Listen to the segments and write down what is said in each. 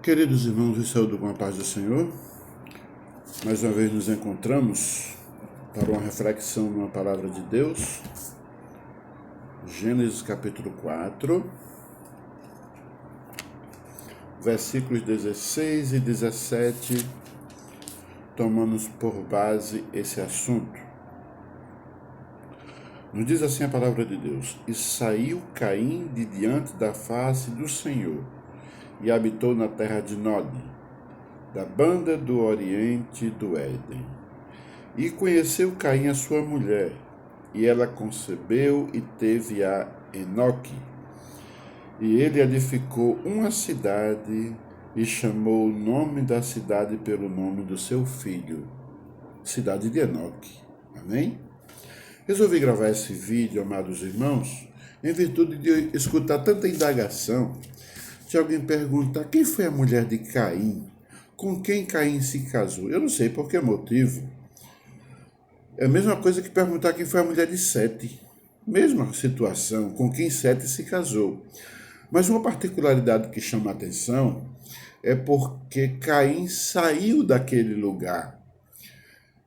Queridos irmãos, e saúde com a paz do Senhor. Mais uma vez nos encontramos para uma reflexão numa palavra de Deus. Gênesis capítulo 4, versículos 16 e 17, tomamos por base esse assunto. Nos diz assim a palavra de Deus: E saiu Caim de diante da face do Senhor, e habitou na terra de Nod, da banda do oriente do Éden. E conheceu Caim a sua mulher, e ela concebeu e teve a Enoque. E ele edificou uma cidade e chamou o nome da cidade pelo nome do seu filho, cidade de Enoque. Amém? Resolvi gravar esse vídeo, amados irmãos, em virtude de escutar tanta indagação de alguém perguntar quem foi a mulher de Caim, com quem Caim se casou. Eu não sei por que motivo. É a mesma coisa que perguntar quem foi a mulher de Sete. Mesma situação, com quem Sete se casou. Mas uma particularidade que chama a atenção é porque Caim saiu daquele lugar.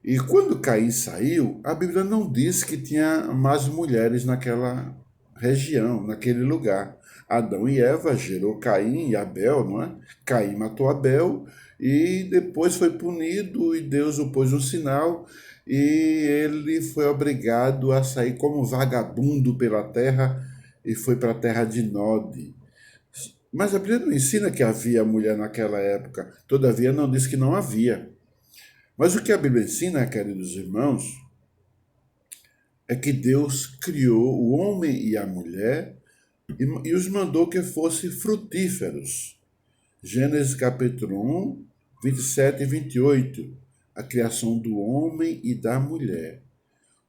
E quando Caim saiu, a Bíblia não diz que tinha mais mulheres naquela região, naquele lugar. Adão e Eva gerou Caim e Abel, não é? Caim matou Abel e depois foi punido e Deus o pôs um sinal e ele foi obrigado a sair como vagabundo pela terra e foi para a terra de Nod. Mas a Bíblia não ensina que havia mulher naquela época, todavia não diz que não havia. Mas o que a Bíblia ensina, queridos irmãos, é que Deus criou o homem e a mulher e os mandou que fossem frutíferos. Gênesis capítulo 1, 27 e 28. A criação do homem e da mulher.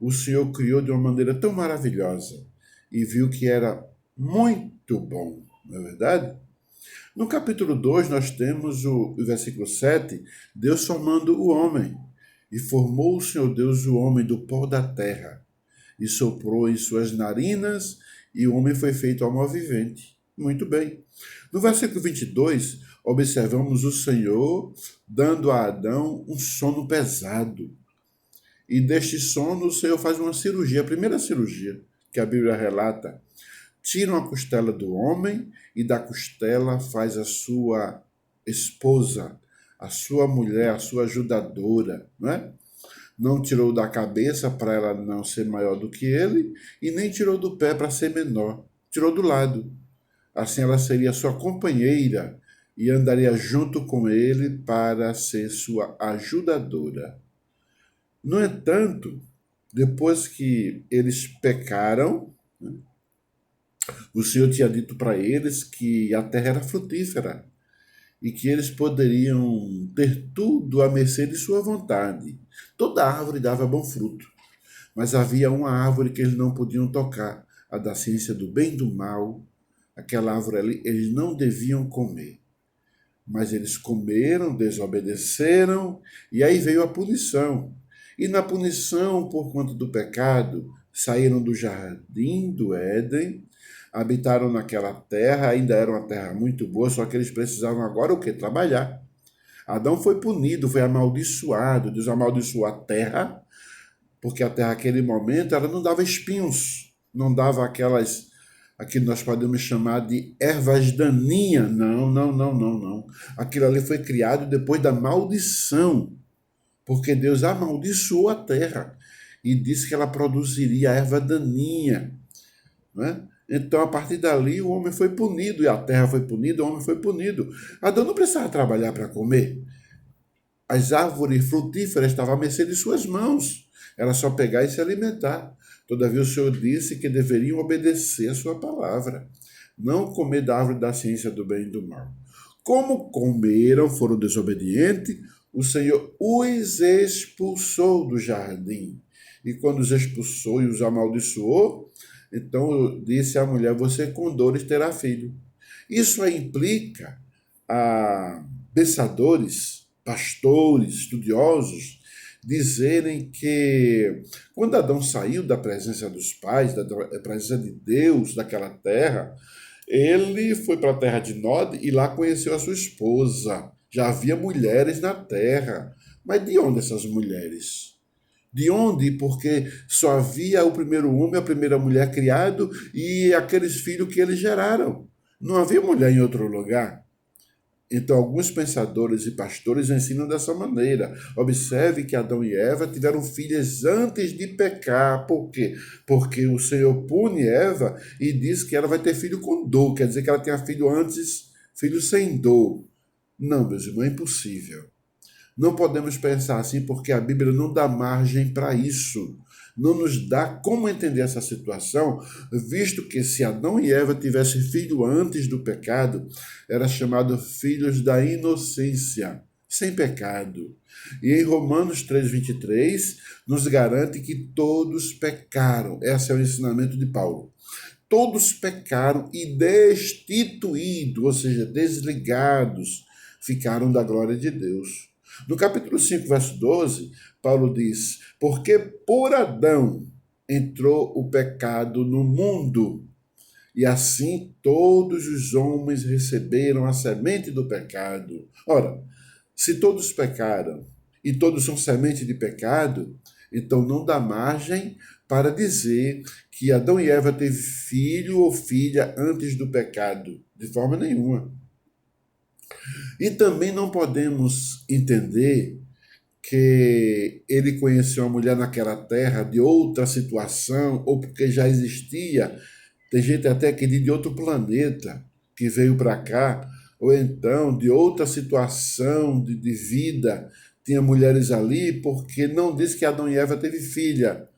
O Senhor criou de uma maneira tão maravilhosa e viu que era muito bom, não é verdade? No capítulo 2, nós temos o versículo 7, Deus formando o homem. E formou o Senhor Deus o homem do pó da terra, e soprou em suas narinas, e o homem foi feito alma vivente. Muito bem. No versículo 22, observamos o Senhor dando a Adão um sono pesado. E deste sono o Senhor faz uma cirurgia, a primeira cirurgia que a Bíblia relata. Tiram a costela do homem e da costela faz a sua esposa, a sua mulher, a sua ajudadora, não é? Não tirou da cabeça para ela não ser maior do que ele e nem tirou do pé para ser menor. Tirou do lado. Assim ela seria sua companheira e andaria junto com ele para ser sua ajudadora. No entanto, depois que eles pecaram, o Senhor tinha dito para eles que a terra era frutífera e que eles poderiam ter tudo à mercê de sua vontade. Toda árvore dava bom fruto, mas havia uma árvore que eles não podiam tocar, a da ciência do bem e do mal. Aquela árvore ali eles não deviam comer. Mas eles comeram, desobedeceram, e aí veio a punição. E na punição, por conta do pecado, saíram do jardim do Éden, habitaram naquela terra, ainda era uma terra muito boa, só que eles precisavam agora o quê? Trabalhar. Adão foi punido, foi amaldiçoado, Deus amaldiçoou a terra, porque a terra naquele momento ela não dava espinhos, não dava aquilo nós podemos chamar de ervas daninhas. Não, não, não, não, não. Aquilo ali foi criado depois da maldição, porque Deus amaldiçoou a terra e disse que ela produziria erva daninha, né? Então, a partir dali, o homem foi punido, e a terra foi punida, o homem foi punido. Adão não precisava trabalhar para comer. As árvores frutíferas estavam à mercê de suas mãos. Era só pegar e se alimentar. Todavia, o Senhor disse que deveriam obedecer a sua palavra. Não comer da árvore da ciência do bem e do mal. Como comeram, foram desobedientes, o Senhor os expulsou do jardim. E quando os expulsou e os amaldiçoou, então disse à mulher, você com dores terá filho. Isso aí implica a pensadores, pastores, estudiosos, dizerem que quando Adão saiu da presença dos pais, da presença de Deus, daquela terra, Ele foi para a terra de Nod e lá conheceu a sua esposa. Já havia mulheres na terra. Mas de onde essas mulheres? De onde? Porque só havia o primeiro homem, a primeira mulher criado e aqueles filhos que eles geraram. Não havia mulher em outro lugar. Então, alguns pensadores e pastores ensinam dessa maneira. Observe que Adão e Eva tiveram filhas antes de pecar. Por quê? Porque o Senhor pune Eva e diz que ela vai ter filho com dor. Quer dizer que ela tinha filho antes, filho sem dor. Não, meus irmãos, é impossível. Não podemos pensar assim porque a Bíblia não dá margem para isso. Não nos dá como entender essa situação, visto que se Adão e Eva tivessem filho antes do pecado, era chamado filhos da inocência, sem pecado. E em Romanos 3:23 nos garante que todos pecaram. Esse é o ensinamento de Paulo. Todos pecaram e destituídos, ou seja, desligados, ficaram da glória de Deus. No capítulo 5, verso 12, Paulo diz: porque por Adão entrou o pecado no mundo, e assim todos os homens receberam a semente do pecado. Ora, se todos pecaram e todos são semente de pecado, então não dá margem para dizer que Adão e Eva teve filho ou filha antes do pecado, de forma nenhuma. E também não podemos entender que ele conheceu a mulher naquela terra de outra situação, ou porque já existia. Tem gente até que diz de outro planeta que veio para cá, ou então de outra situação de vida. Tinha mulheres ali, porque não diz que Adão e Eva teve filha.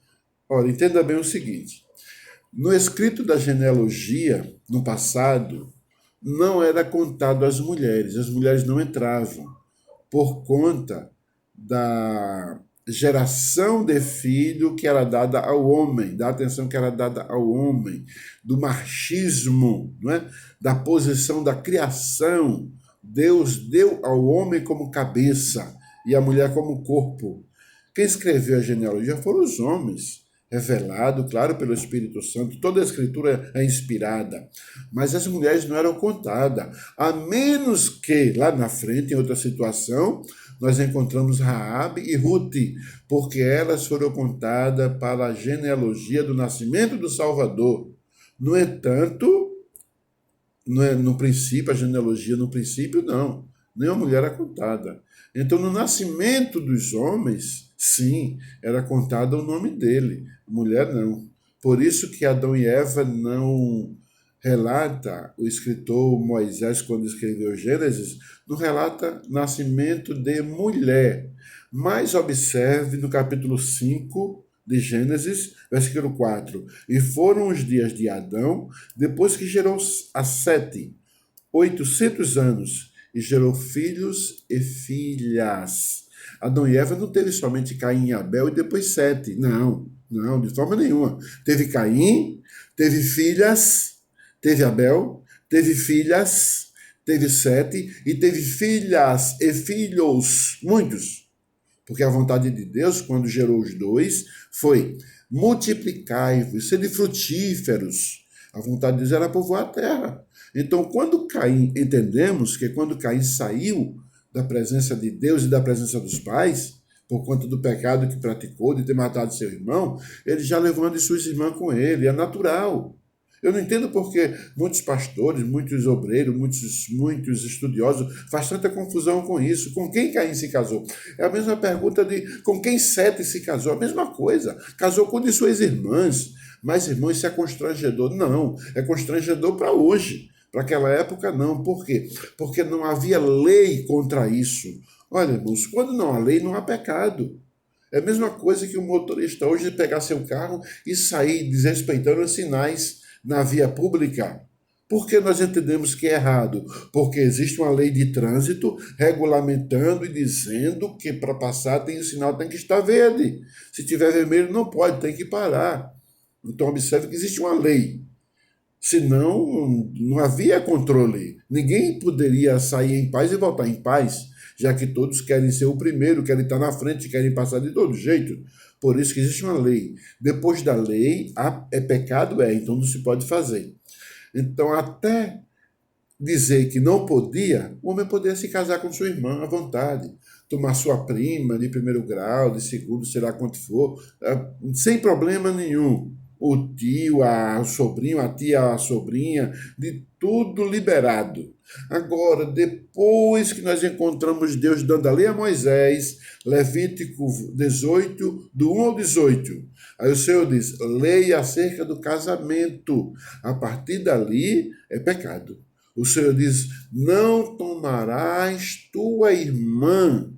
Ora, entenda bem o seguinte: no escrito da genealogia, no passado, não era contado as mulheres não entravam, por conta da geração de filho que era dada ao homem, da atenção que era dada ao homem, do machismo, não é? Da posição da criação. Deus deu ao homem como cabeça e a mulher como corpo. Quem escreveu a genealogia foram os homens, revelado, claro, pelo Espírito Santo. Toda a escritura é inspirada, mas as mulheres não eram contadas, a menos que lá na frente, em outra situação, nós encontramos Raabe e Rute, porque elas foram contadas para a genealogia do nascimento do Salvador. No entanto, no princípio, a genealogia no princípio, não. Nenhuma mulher era contada. Então, no nascimento dos homens, sim, era contado o nome dele. Mulher, não. Por isso que Adão e Eva não relata, o escritor Moisés, quando escreveu Gênesis, não relata nascimento de mulher. Mas observe no capítulo 5 de Gênesis, versículo 4. E foram os dias de Adão, depois que gerou a Sete, 800 anos, e gerou filhos e filhas. Adão e Eva não teve somente Caim e Abel e depois Sete. Não, não, de forma nenhuma. Teve Caim, teve filhas, teve Abel, teve filhas, teve Sete e teve filhas e filhos, muitos. Porque a vontade de Deus, quando gerou os dois, foi multiplicai-vos, sede frutíferos. A vontade de Deus era povoar a terra. Então, quando Caim, entendemos que quando Caim saiu da presença de Deus e da presença dos pais, por conta do pecado que praticou, de ter matado seu irmão, ele já levou uma de suas irmãs com ele, é natural. Eu não entendo porque muitos pastores, muitos obreiros, muitos estudiosos fazem tanta confusão com isso. Com quem Caim se casou? É a mesma pergunta de com quem Sete se casou. A mesma coisa. Casou com uma de suas irmãs. Mas, irmão, isso é constrangedor? Não. É constrangedor para hoje. Para aquela época, não. Por quê? Porque não havia lei contra isso. Olha, irmãos, quando não há lei, não há pecado. É a mesma coisa que o motorista hoje pegar seu carro e sair desrespeitando os sinais na via pública. Por que nós entendemos que é errado? Porque existe uma lei de trânsito regulamentando e dizendo que para passar o sinal tem que estar verde. Se tiver vermelho não pode, tem que parar. Então observe que existe uma lei. Senão não havia controle. Ninguém poderia sair em paz e voltar em paz, já que todos querem ser o primeiro, querem estar na frente, querem passar de todo jeito. Por isso que existe uma lei. Depois da lei, é pecado, então não se pode fazer. Então, até dizer que não podia, o homem poderia se casar com sua irmã à vontade, tomar sua prima de primeiro grau, de segundo, sei lá quanto for, sem problema nenhum. O tio, o sobrinho, a tia, a sobrinha, de tudo liberado. Agora, depois que nós encontramos Deus dando a lei a Moisés, Levítico 18, do 1 ao 18, aí o Senhor diz, lei acerca do casamento. A partir dali é pecado. O Senhor diz: não tomarás tua irmã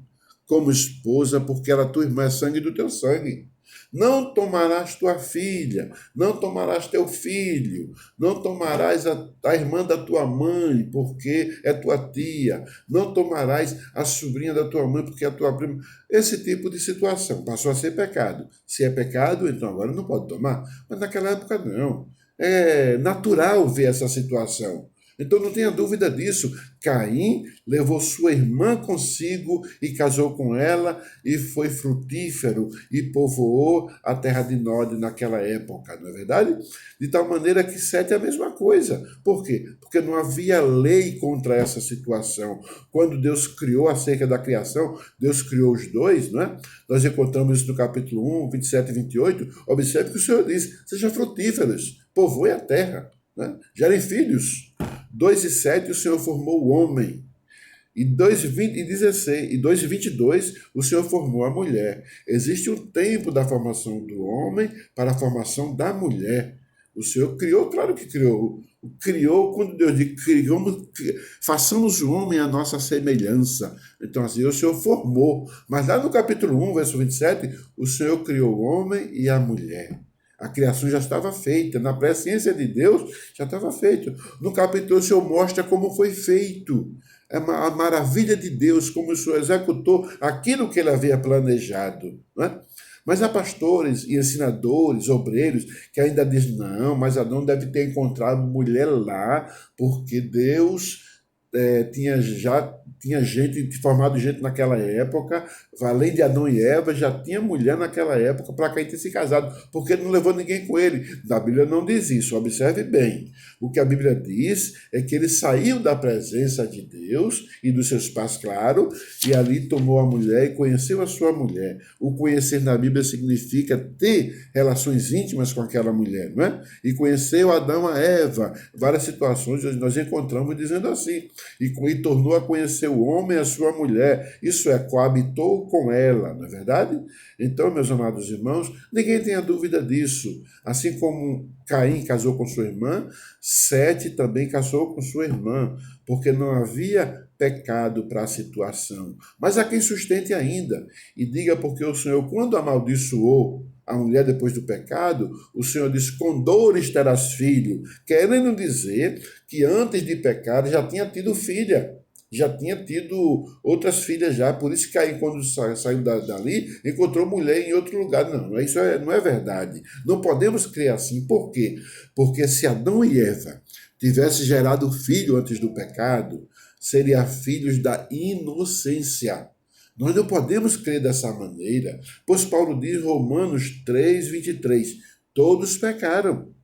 como esposa, porque ela tua irmã é sangue do teu sangue. Não tomarás tua filha, não tomarás teu filho, não tomarás a irmã da tua mãe, porque é tua tia, não tomarás a sobrinha da tua mãe, porque é tua prima. Esse tipo de situação passou a ser pecado. Se é pecado, então agora não pode tomar. Mas naquela época não. É natural ver essa situação. Então não tenha dúvida disso. Caim levou sua irmã consigo e casou com ela e foi frutífero e povoou a terra de Nod naquela época, não é verdade? De tal maneira que Sete é a mesma coisa. Por quê? Porque não havia lei contra essa situação. Quando Deus criou acerca da criação, Deus criou os dois, não é? Nós encontramos isso no capítulo 1, 27 e 28. Observe que o Senhor diz: sejam frutíferos, povoem a terra, né? Gerem filhos. 2 e 7 o Senhor formou o homem. E 2:16 e 2:22 o Senhor formou a mulher. Existe um tempo da formação do homem para a formação da mulher. O Senhor criou, claro que criou. Criou quando Deus diz, criamos, façamos o homem à nossa semelhança. Então, assim, o Senhor formou. Mas lá no capítulo 1, verso 27, o Senhor criou o homem e a mulher. A criação já estava feita, na presciência de Deus já estava feito. No capítulo o Senhor mostra como foi feito. É a maravilha de Deus, como o Senhor executou aquilo que ele havia planejado. Não é? Mas há pastores e ensinadores, obreiros, que ainda dizem, não, mas Adão deve ter encontrado mulher lá, porque Deus tinha gente, formado gente naquela época, além de Adão e Eva, já tinha mulher naquela época para Caim ter se casado, porque ele não levou ninguém com ele. A Bíblia não diz isso, observe bem. O que a Bíblia diz é que ele saiu da presença de Deus e dos seus pais, claro, e ali tomou a mulher e conheceu a sua mulher. O conhecer na Bíblia significa ter relações íntimas com aquela mulher, não é? E conheceu Adão a Eva. Várias situações nós encontramos dizendo assim. E tornou a conhecer o homem e a sua mulher. Isso é, coabitou com ela, não é verdade? Então, meus amados irmãos, ninguém tenha dúvida disso. Assim como Caim casou com sua irmã, Sete também casou com sua irmã, porque não havia pecado para a situação. Mas há quem sustente ainda e diga porque o Senhor, quando amaldiçoou a mulher depois do pecado, o Senhor diz, com dores terás filho, querendo dizer que antes de pecar já tinha tido filha, já tinha tido outras filhas já, por isso que Caim, quando saiu dali, encontrou mulher em outro lugar. Não, isso não é verdade. Não podemos crer assim. Por quê? Porque se Adão e Eva tivessem gerado filho antes do pecado, seriam filhos da inocência. Nós não podemos crer dessa maneira, pois Paulo diz em Romanos 3:23, todos pecaram.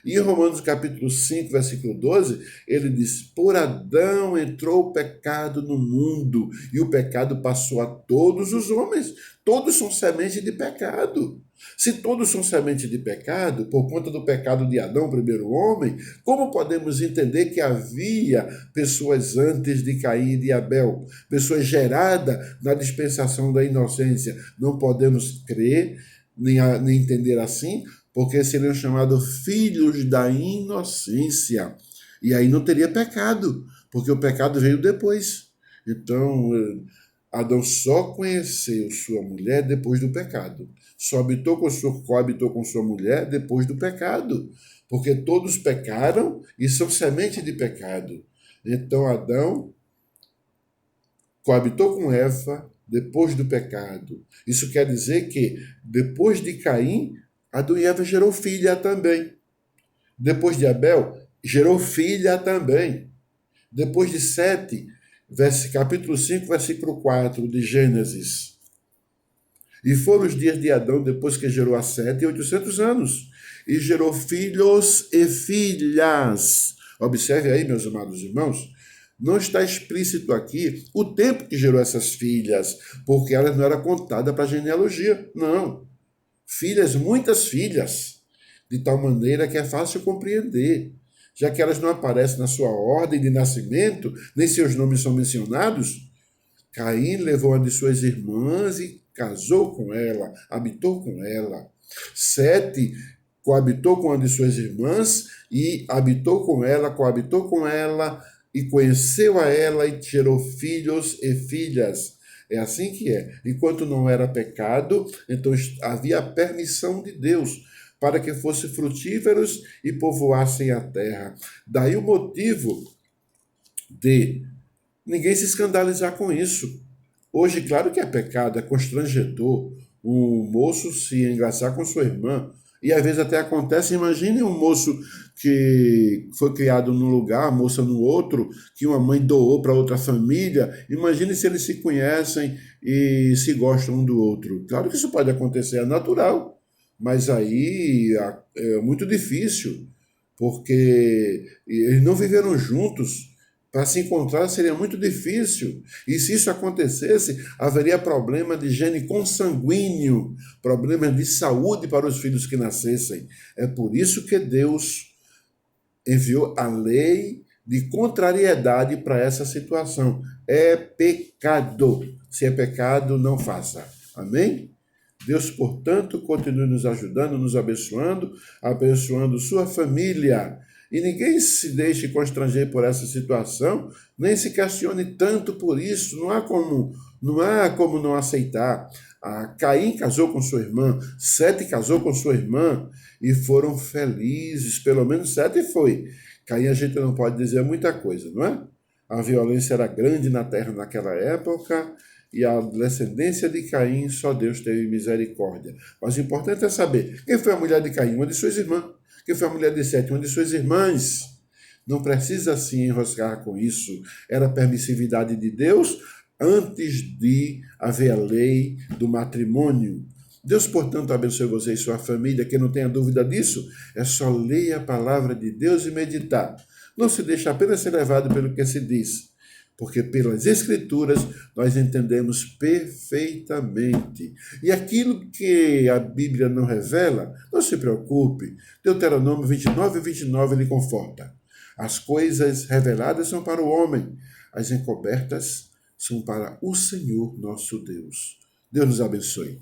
E em Romanos capítulo 5, versículo 12, ele diz, por Adão entrou o pecado no mundo, e o pecado passou a todos os homens. Todos são semente de pecado. Se todos são semente de pecado, por conta do pecado de Adão, o primeiro homem, como podemos entender que havia pessoas antes de Caim e de Abel? Pessoas geradas na dispensação da inocência. Não podemos crer, nem entender assim, porque seriam chamados filhos da inocência. E aí não teria pecado, porque o pecado veio depois. Então, Adão só conheceu sua mulher depois do pecado. Só coabitou com sua mulher depois do pecado. Porque todos pecaram e são semente de pecado. Então, Adão coabitou com Eva depois do pecado. Isso quer dizer que, depois de Caim, Adão e Eva gerou filha também. Depois de Abel, gerou filha também. Depois de Sete, capítulo 5, versículo 4 de Gênesis. E foram os dias de Adão, depois que gerou a Sete, 800 anos. E gerou filhos e filhas. Observe aí, meus amados irmãos, não está explícito aqui o tempo que gerou essas filhas, porque elas não eram contadas para a genealogia. Não. Filhas, muitas filhas, de tal maneira que é fácil compreender, já que elas não aparecem na sua ordem de nascimento, nem seus nomes são mencionados. Caim levou uma de suas irmãs e casou com ela, habitou com ela. Sete coabitou com uma de suas irmãs e habitou com ela, coabitou com ela e conheceu a ela e gerou filhos e filhas. É assim que é. Enquanto não era pecado, então havia a permissão de Deus para que fossem frutíferos e povoassem a terra. Daí o motivo de ninguém se escandalizar com isso. Hoje, claro que é pecado, é constrangedor um moço se engraçar com sua irmã. E às vezes até acontece, imagine um moço que foi criado num lugar, a moça no outro, que uma mãe doou para outra família. Imagine se eles se conhecem e se gostam um do outro. Claro que isso pode acontecer, é natural, mas aí é muito difícil, porque eles não viveram juntos. Para se encontrar seria muito difícil. E se isso acontecesse, haveria problema de gene consanguíneo, problemas de saúde para os filhos que nascessem. É por isso que Deus enviou a lei de contrariedade para essa situação. É pecado. Se é pecado, não faça. Amém? Deus, portanto, continue nos ajudando, nos abençoando, abençoando sua família. E ninguém se deixe constranger por essa situação, nem se questione tanto por isso. Não há como não aceitar. Caim casou com sua irmã, Sete casou com sua irmã e foram felizes. Pelo menos Sete foi. Caim a gente não pode dizer muita coisa, não é? A violência era grande na terra naquela época e a descendência de Caim só Deus teve misericórdia. Mas o importante é saber quem foi a mulher de Caim, uma de suas irmãs. Quem foi a mulher de Sete, uma de suas irmãs. Não precisa assim enroscar com isso. Era permissividade de Deus antes de haver a lei do matrimônio. Deus, portanto, abençoe você e sua família. Quem não tenha dúvida disso, é só ler a palavra de Deus e meditar. Não se deixe apenas ser levado pelo que se diz, porque pelas Escrituras nós entendemos perfeitamente. E aquilo que a Bíblia não revela, não se preocupe. Deuteronômio 29 e 29 lhe conforta. As coisas reveladas são para o homem, as encobertas são para o Senhor nosso Deus. Deus nos abençoe.